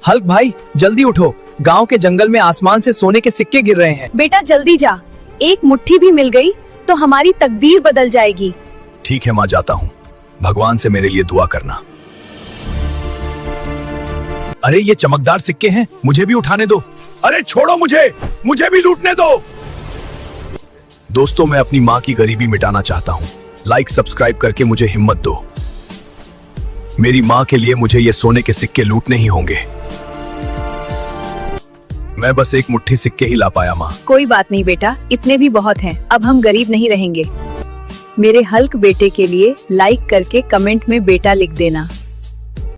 Hulk भाई जल्दी उठो, गांव के जंगल में आसमान से सोने के सिक्के गिर रहे हैं। बेटा जल्दी जा, एक मुट्ठी भी मिल गई तो हमारी तकदीर बदल जाएगी। ठीक है माँ, जाता हूँ। भगवान से मेरे लिए दुआ करना। अरे ये चमकदार सिक्के हैं, मुझे भी उठाने दो। अरे छोड़ो मुझे भी लूटने दो। दोस्तों, मैं अपनी माँ की गरीबी मिटाना चाहता हूँ। लाइक सब्सक्राइब करके मुझे हिम्मत दो। मेरी माँ के लिए मुझे ये सोने के सिक्के लूटने ही होंगे। मैं बस एक मुट्ठी सिक्के ही ला पाया माँ। कोई बात नहीं बेटा, इतने भी बहुत हैं। अब हम गरीब नहीं रहेंगे। मेरे हल्क बेटे के लिए लाइक करके कमेंट में बेटा लिख देना।